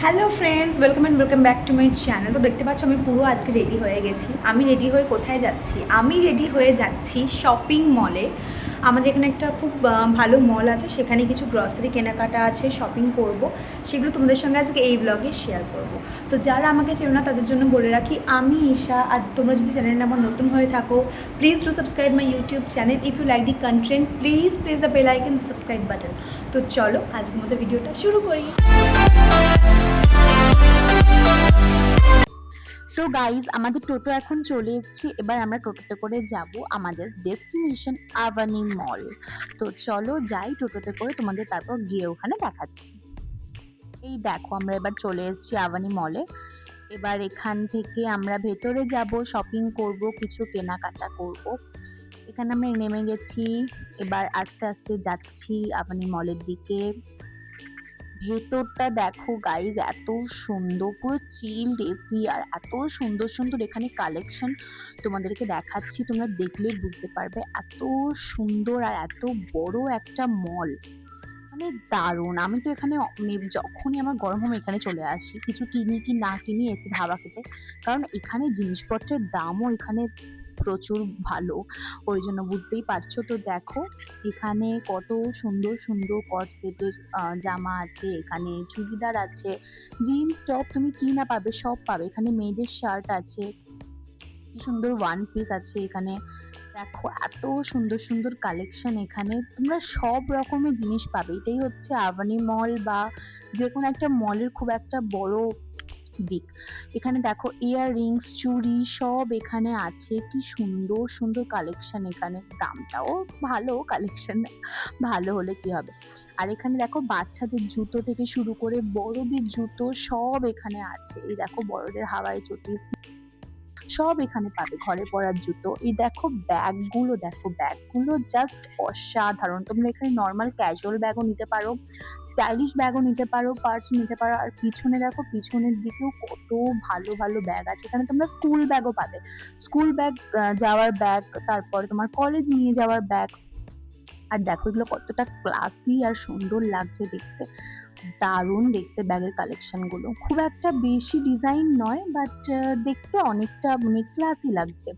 Hello friends, welcome back to my channel. তো দেখতে পাচ্ছ আমি পুরো আজকে রেডি হয়ে গেছি। আমি রেডি হয়ে কোথায় যাচ্ছি? আমি রেডি হয়ে যাচ্ছি শপিং মলে। আমাদের এখানে একটা খুব ভালো মল আছে, সেখানে কিছু গ্রসারি কেনাকাটা আছে, শপিং করব। সেগুলো তোমাদের সঙ্গে আজকে এই ব্লগে শেয়ার করব। তো যারা আমাকে চেনো না তাদের জন্য বলে রাখি, আমি ঈশা। আর তোমরা যদি চ্যানেলটা আমার নতুন হয়ে থাকো, please do subscribe my YouTube channel. If you like the content, please press the bell icon, subscribe button. তো চলো আজকের মতো ভিডিওটা শুরু করি। সো গাইজ, আমাদের টোটো এখন চলে এসেছি। এবার আমরা টোটোতে করে যাব আমাদের ডেস্টিনেশন আভানি মল। তো চলো যাই টোটোতে করে, তোমাদের তারপর গিয়ে ওখানে দেখাচ্ছি। এই দেখো, আমরা এবার চলে এসেছি আভানি মলে। এবার এখান থেকে আমরা ভেতরে যাব, শপিং করব, কিছু কেনাকাটা করব। এখানে আমরা নেমে গেছি। এবার আস্তে আস্তে যাচ্ছি আভানি মলের দিকে। ভেতরটা দেখো গাইজ, এত সুন্দর, পুরো চিল্ড এসি, আর এত সুন্দর সুন্দর এখানে কালেকশন তোমাদেরকে দেখাচ্ছি। তোমরা দেখলে বুঝতে পারবে এত সুন্দর আর এত বড় একটা মল, মানে দারুণ। আমি তো এখানে যখনই আমার গরম হবে এখানে চলে আসি, কিছু কিনি কি না কিনি এসে ভাবা খেতে। কারণ এখানে জিনিসপত্রের দামও এখানে প্রচুর ভালো, ওই জন্য বুঝতেই পারছো। তো দেখো এখানে কত সুন্দর সুন্দর কট সেটের জামা আছে, এখানে চুড়িদার আছে, জিন্স টপ, তুমি কি না পাবে সব পাবে। এখানে মেয়েদের শার্ট আছে, কি সুন্দর ওয়ান পিস আছে এখানে। দেখো এত সুন্দর সুন্দর কালেকশন, এখানে তোমরা সব রকমের জিনিস পাবে। এটাই হচ্ছে আভানি মল বা যে কোনো একটা মলের খুব একটা বড় দিক। এখানে দেখো ইয়াররিংস, চুড়ি সব এখানে আছে, কি সুন্দর সুন্দর কালেকশন। এখানে দামটাও ভালো, কালেকশন ভালো হলে কি হবে। আর এখানে দেখো বাচ্চাদের জুতো থেকে শুরু করে বড়দের জুতো সব এখানে আছে। এই দেখো বড়দের হাওয়াই চটি সব এখানে পাবে, ঘরে পরার জুতো। এই দেখো ব্যাগগুলো, দেখো ব্যাগগুলো জাস্ট অসাধারণ। তোমরা এখানে নর্মাল ক্যাজুয়াল ব্যাগও নিতে পারো, স্টাইলিশ ব্যাগও নিতে পারো, পার্স নিতে পারো। আর পিছনে দেখো, পিছনের দিকেও কত ভালো ভালো ব্যাগ আছে। এখানে তোমরা স্কুল ব্যাগও পাবে, স্কুল ব্যাগ, যাওয়ার ব্যাগ, তারপরে তোমার কলেজ নিয়ে যাওয়ার ব্যাগ। আর দেখো এগুলো কতটা ক্লাসি আর সুন্দর লাগছে দেখতে, দারুণ দেখতে ব্যাগের কালেকশন গুলো। খুব একটা বেশি ডিজাইন নয়, বাট দেখতে অনেকটা মানে ক্লাসি লাগছে।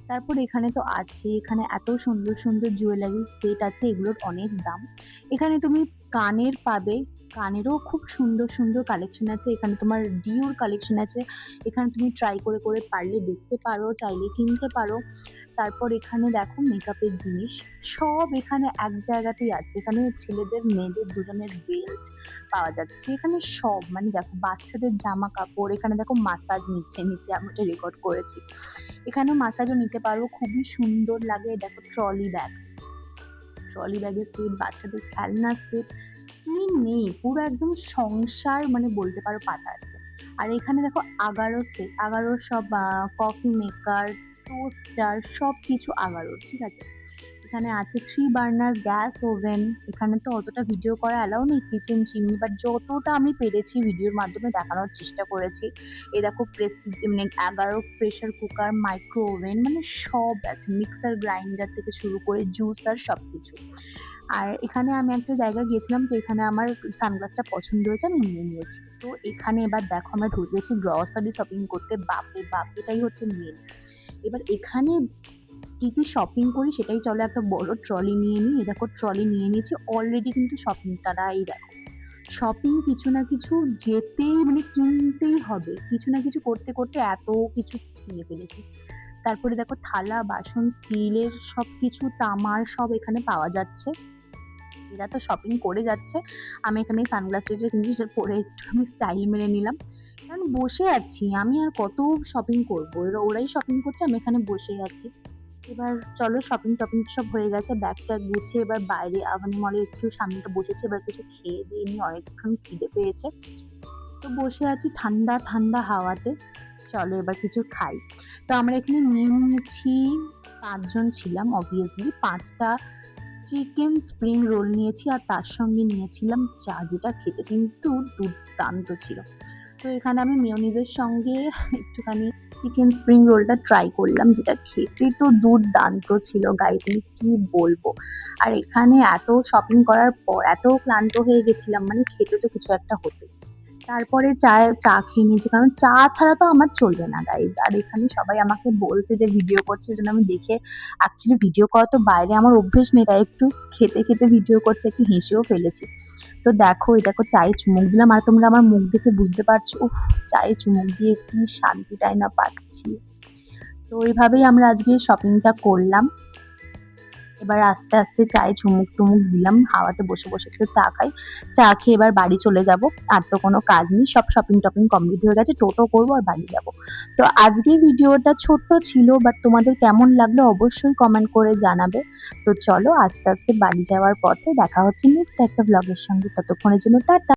তারপর এখানে তো আছে, এখানে এত সুন্দর সুন্দর জুয়েলারি সেট আছে, এগুলোর অনেক দাম। এখানে তুমি কানের পাবে, কানেরও খুব সুন্দর সুন্দর কালেকশন আছে। এখানে তোমার ডিওর কালেকশন আছে, এখানে তুমি ট্রাই করে করে পারলে দেখতে পারো, চাইলে কিনতে পারো। তারপর এখানে দেখো মেকআপের জিনিস সব এখানে এক জায়গাতেই আছে। এখানে ছেলেদের মেয়েদের দুজনের বেল্ট পাওয়া যাচ্ছে এখানে সব, মানে দেখো বাচ্চাদের জামা কাপড়। এখানে দেখো মাসাজ নিচ্ছে, নিচে আমি এটা রেকর্ড করেছি। এখানেও মাসাজও নিতে পারো, খুবই সুন্দর লাগে। দেখো ট্রলি ব্যাগ, ট্রলি ব্যাগের সেট, বাচ্চাদের খেলনা সেট, কি নেই, পুরো একদম সংসার মানে বলতে পারো পাতা আছে। আর এখানে দেখো আগারো সেট, আগারো সব কফি মেকার, টোস্টার সব কিছু আগারো, ঠিক আছে। এখানে আছে 3 বার্নার গ্যাস ওভেন। এখানে তো অতটা ভিডিও করা অ্যালাউ নেই, কিচেন চিমনি, বাট যতটা আমি পেরেছি ভিডিওর মাধ্যমে দেখানোর চেষ্টা করেছি। এই দেখো প্রেস্টিজ মানে 11 প্রেসার কুকার, মাইক্রো ওভেন, মানে সব আছে, মিক্সার গ্রাইন্ডার থেকে শুরু করে জুসার সবকিছু। আর এখানে আমি একটা জায়গায় গিয়েছিলাম, তো এখানে আমার সানগ্লাসটা পছন্দ হয়েছে, আমি নিয়ে নিয়েছি। তো এখানে এবার দেখো আমরা ঢুকেছি গ্রসারি শপিং করতে, বাপরে বাপ, এটাই হচ্ছে মেন। এবার এখানে কি কি শপিং করি সেটাই চলো, একটা বড় ট্রলি নিয়ে নিই। এই দেখো ট্রলি নিয়ে নিয়েছি অলরেডি, কিন্তু শপিং তারা, এই দেখো শপিং কিছু না কিছু যেতেই মানে কিনতেই হবে, কিছু না কিছু করতে করতে এত কিছু কিনে ফেলেছি। তারপরে দেখো থালা বাসন স্টিলের সবকিছু, তামার সব এখানে পাওয়া যাচ্ছে। এরা তো শপিং করে যাচ্ছে, আমি এখানে সানগ্লাসটা কিনছি, সেটা পরে একটু আমি স্টাইল মেরে নিলাম। কারণ বসে আছি আমি, আর কত শপিং করবো, ওরাই শপিং করছে, আমি এখানে বসে আছি। এবার চলো শপিং টপিং সব হয়ে গেছে, ব্যাগ ট্যাগ গুছিয়ে এবার বাইরে আভানি মলে একটু সামনেটা বসেছি। এবার কিছু খেয়ে দিয়ে নি, অনেকক্ষণ খিদে পেয়েছে। তো বসে আছি ঠান্ডা ঠান্ডা হাওয়াতে, চলো এবার কিছু খাই। তো আমরা এখানে নিয়ে নিয়েছি, 5 জন ছিলাম অবভিয়াসলি, 5টা চিকেন স্প্রিং রোল নিয়েছি, আর তার সঙ্গে নিয়েছিলাম চা, যেটা খেতে কিন্তু দুর্দান্ত ছিল। তো এখানে আমি মেয়োনিজের সঙ্গে একটুখানি চিকেন স্প্রিং রোলটা ট্রাই করলাম, যেটা খেতে তো দুর্দান্ত ছিল গাইস, আমি কি বলবো। আর এখানে এত শপিং করার পর এত ক্লান্ত হয়ে গেছিলাম, মানে খেতে তো কিছু একটা হতো। তারপরে চা খেয়ে নিয়েছি, কারণ চা ছাড়া তো আমার চলবে না গাইজ। আর এখানে সবাই আমাকে বলছে যে ভিডিও করছে, এই জন্য আমি দেখে, অ্যাকচুয়ালি ভিডিও করা তো বাইরে আমার অভ্যেস নেই, তাই একটু খেতে খেতে ভিডিও করছে, একটু হেসেও ফেলেছি। তো দেখো, এই দেখো চায়ে চুমুক দিলাম, আর তোমরা আমার মুখ দেখে বুঝতে পারছো, উফ, চায়ে চুমুক দিয়ে কি শান্তিটাই না পাচ্ছি। তো এইভাবেই আমরা আজকে শপিংটা করলাম। এবার আস্তে আস্তে চায়ে চুমুক টুমুক দিলাম, হাওয়াতে বসে বসে একটু চা খাই। চা খেয়ে এবার বাড়ি চলে যাব। আর তো কোনো কাজ নেই, সব শপিং টপিং কমপ্লিট হয়ে গেছে, টোটো করবো আর বাড়ি যাব। তো আজকের ভিডিওটা ছোট্ট ছিল, বাট তোমাদের কেমন লাগলো অবশ্যই কমেন্ট করে জানাবে। তো চলো আস্তে আস্তে বাড়ি যাওয়ার পথে দেখা হচ্ছে নেক্সট একটা ব্লগের সঙ্গে, ততক্ষণের জন্য টাটা।